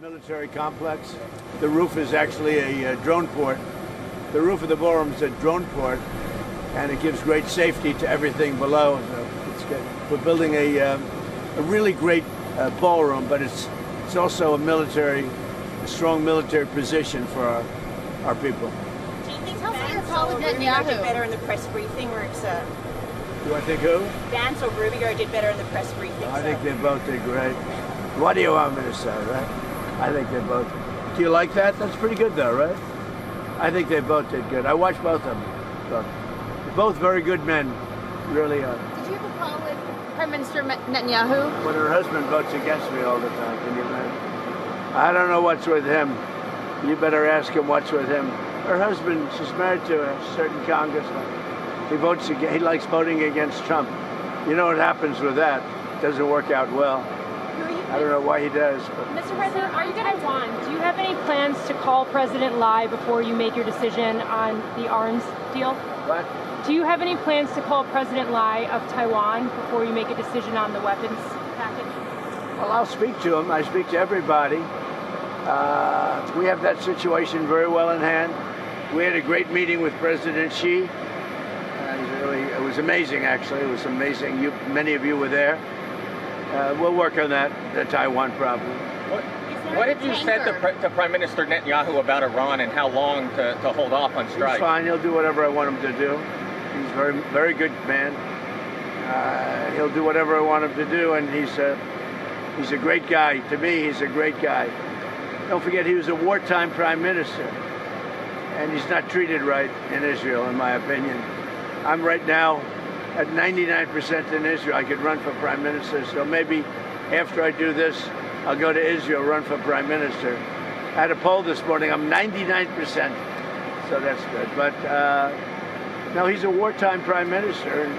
military complex. The roof is actually a drone port. The roof of the ballroom is a drone port, and it gives great safety to everything below. So it's good. We're building a really great ballroom, but it's also a strong military position for our people. Do you think Vance or Rubio did better in the press briefing, sir? Do I think who? Vance or Rubio did better in the press briefing, I think they both did great. What do you want me to say, right? I think they both. Do you like that? That's pretty good, though, right? I think they both did good. I watched both of them. So, they're both very good men, really are. Did you have a call with Prime Minister Netanyahu? When her husband votes against me all the time, can you imagine? I don't know what's with him. You better ask him what's with him. Her husband, she's married to a certain congressman. He votes against, he likes voting against Trump. You know what happens with that? It doesn't work out well. I don't know why he does. But. Mr. President, are you going to Taiwan? Do you have any plans to call President Lai before you make your decision on the arms deal? What? Do you have any plans to call President Lai of Taiwan before you make a decision on the weapons package? Well, I'll speak to him. I speak to everybody. We have that situation very well in hand. We had a great meeting with President Xi. It was amazing, actually. It was amazing. Many of you were there. We'll work on that, the Taiwan problem. What have you said to Prime Minister Netanyahu about Iran and how long to hold off on strike? He's fine. He'll do whatever I want him to do. He's a very, very good man. He'll do whatever I want him to do, and he's a great guy. To me, he's a great guy. Don't forget, he was a wartime prime minister, and he's not treated right in Israel, in my opinion. I'm right now at 99% in Israel. I could run for prime minister, so maybe after I do this, I'll go to Israel, run for prime minister. I had a poll this morning, I'm 99%, so that's good. But no, he's a wartime prime minister, and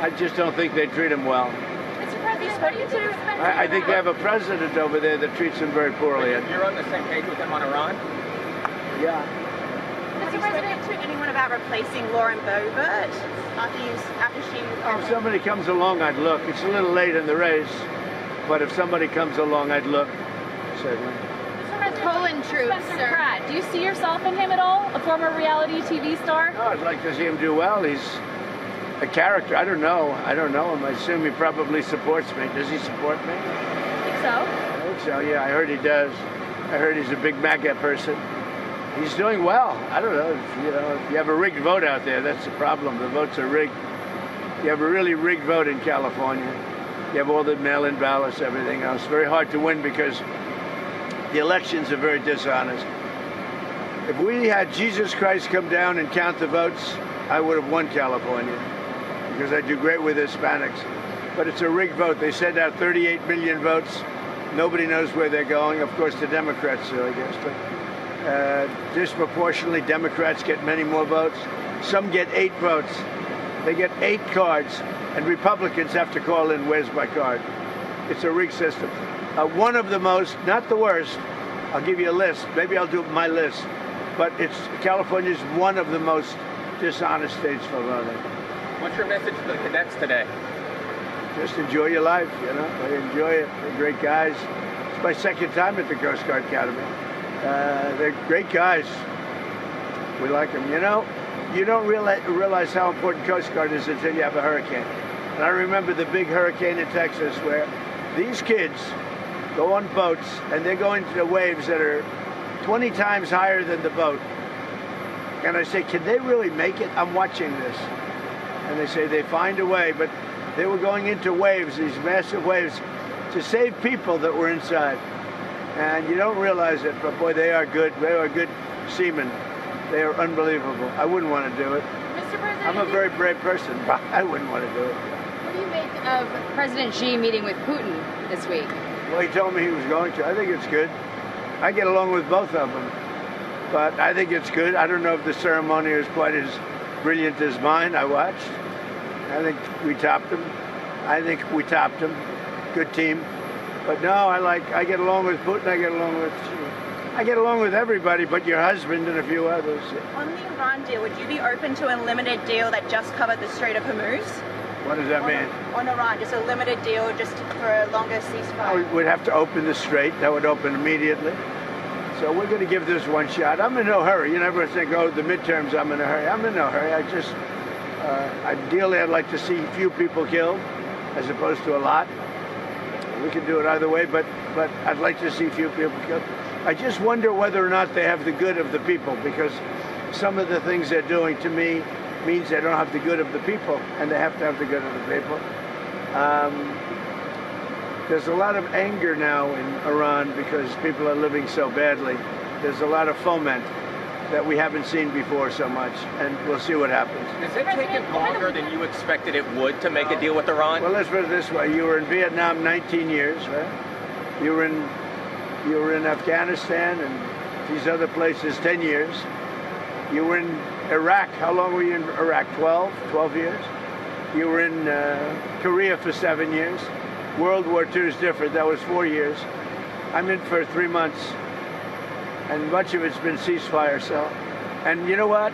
I just don't think they treat him well. Mr. President, what do you do? I think they have a president over there that treats him very poorly. You're on the same page with him on Iran? Yeah. Have you spoken to anyone about replacing Lauren Boebert after she... If somebody comes along, I'd look. It's a little late in the race, but if somebody comes along, I'd look. Certainly. Poland troops, sir. Do you see yourself in him at all? A former reality TV star? No, I'd like to see him do well. He's a character. I don't know him. I assume he probably supports me. Does he support me? I think so. I think so, yeah. I heard he does. I heard he's a big MAGA person. He's doing well. I don't know. If you have a rigged vote out there, that's the problem. The votes are rigged. You have a really rigged vote in California. You have all the mail-in ballots, everything else. Very hard to win because the elections are very dishonest. If we had Jesus Christ come down and count the votes, I would have won California because I do great with Hispanics. But it's a rigged vote. They send out 38 million votes. Nobody knows where they're going. Of course, the Democrats do, I guess. But disproportionately, Democrats get many more votes. Some get 8 votes. They get 8 cards, and Republicans have to call in, where's my card? It's a rigged system. One of the most, not the worst, I'll give you a list. Maybe I'll do my list. But California's one of the most dishonest states for voting. What's your message to the cadets today? Just enjoy your life, I enjoy it. They're great guys. It's my second time at the Coast Guard Academy. They're great guys. We like them. You don't realize how important Coast Guard is until you have a hurricane. And I remember the big hurricane in Texas where these kids go on boats and they're going to waves that are 20 times higher than the boat. And I say, can they really make it? I'm watching this. And they say they find a way, but they were going into waves, these massive waves, to save people that were inside. And you don't realize it, but boy, they are good. They are good seamen. They are unbelievable. I wouldn't want to do it. Mr. President, I'm a very brave person, but I wouldn't want to do it. What do you make of President Xi meeting with Putin this week? Well, he told me he was going to. I think it's good. I get along with both of them, but I think it's good. I don't know if the ceremony is quite as brilliant as mine. I watched. I think we topped them. Good team. But no, I get along with Putin. I get along with everybody, but your husband and a few others. On the Iran deal, would you be open to a limited deal that just covered the Strait of Hormuz? What does that mean? On Iran, just a limited deal, just for a longer ceasefire. We'd have to open the strait. That would open immediately. So we're going to give this one shot. I'm in no hurry. You never think, oh, the midterms, I'm in a hurry. I'm in no hurry. Ideally, I'd like to see few people killed as opposed to a lot. We can do it either way, but I'd like to see few people killed. I just wonder whether or not they have the good of the people, because some of the things they're doing to me means they don't have the good of the people, and they have to have the good of the people. There's a lot of anger now in Iran because people are living so badly. There's a lot of foment that we haven't seen before so much, and we'll see what happens. Is it taking longer than you expected it would to make a deal with Iran? Well, let's put it this way. You were in Vietnam 19 years, right? You were in Afghanistan and these other places 10 years. You were in Iraq. How long were you in Iraq? 12 years? You were in Korea for 7 years. World War II is different. That was 4 years. I'm in for 3 months. And much of it's been ceasefire. And you know what?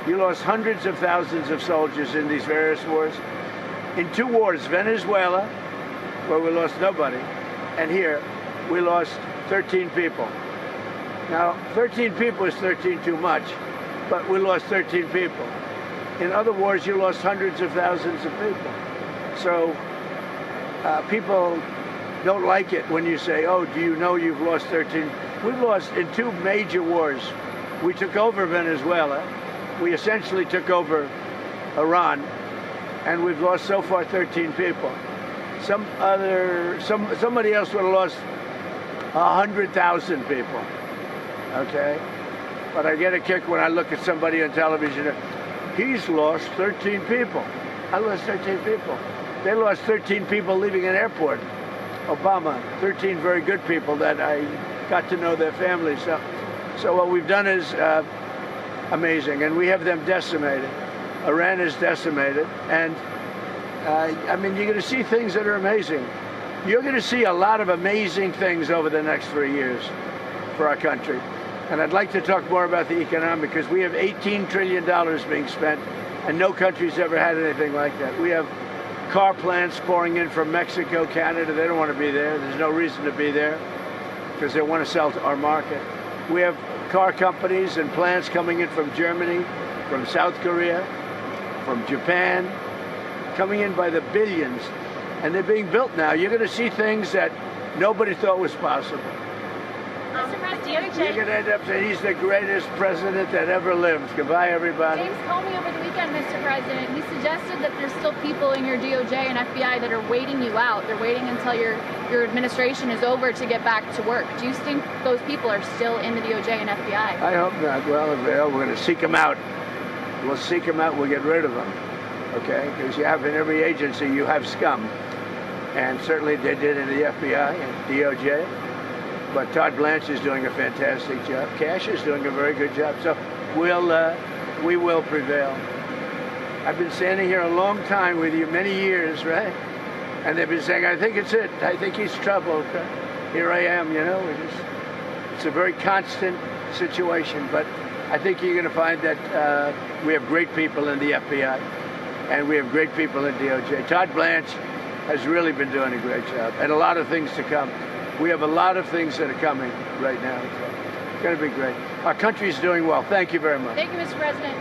You lost hundreds of thousands of soldiers in these various wars. In 2 wars, Venezuela, where we lost nobody, and here, we lost 13 people. Now, 13 people is 13 too much, but we lost 13 people. In other wars, you lost hundreds of thousands of people. So people don't like it when you say, oh, do you know you've lost 13? We've lost in 2 major wars. We took over Venezuela. We essentially took over Iran, and we've lost so far 13 people. Somebody else would have lost 100,000 people. Okay? But I get a kick when I look at somebody on television. He's lost 13 people. I lost 13 people. They lost 13 people leaving an airport. Obama, 13 very good people that I got to know their families. So what we've done is amazing, and we have them decimated. Iran is decimated, and I mean, you're going to see things that are amazing. You're going to see a lot of amazing things over the next 3 years for our country. And I'd like to talk more about the economic, because we have $18 trillion being spent, and no country's ever had anything like that. We have car plants pouring in from Mexico, Canada. They don't want to be there. There's no reason to be there, because they want to sell to our market. We have car companies and plants coming in from Germany, from South Korea, from Japan, coming in by the billions, and they're being built now. You're going to see things that nobody thought was possible. You're going to end up saying he's the greatest president that ever lived. Goodbye, everybody. James Comey over the weekend, Mr. President, he suggested that there's still people in your DOJ and FBI that are waiting you out. They're waiting until your administration is over to get back to work. Do you think those people are still in the DOJ and FBI? I hope not. Well, we're going to seek them out. We'll seek them out. We'll get rid of them. Okay? Because you have in every agency, you have scum. And certainly they did in the FBI and DOJ. But Todd Blanche is doing a fantastic job. Cash is doing a very good job. So we will prevail. I've been standing here a long time with you, many years, right? And they've been saying, I think it's it. I think he's troubled. Here I am, you know. It's a very constant situation. But I think you're going to find that we have great people in the FBI, and we have great people in DOJ. Todd Blanche has really been doing a great job, and a lot of things to come. We have a lot of things that are coming right now. So it's going to be great. Our country is doing well. Thank you very much. Thank you, Mr. President.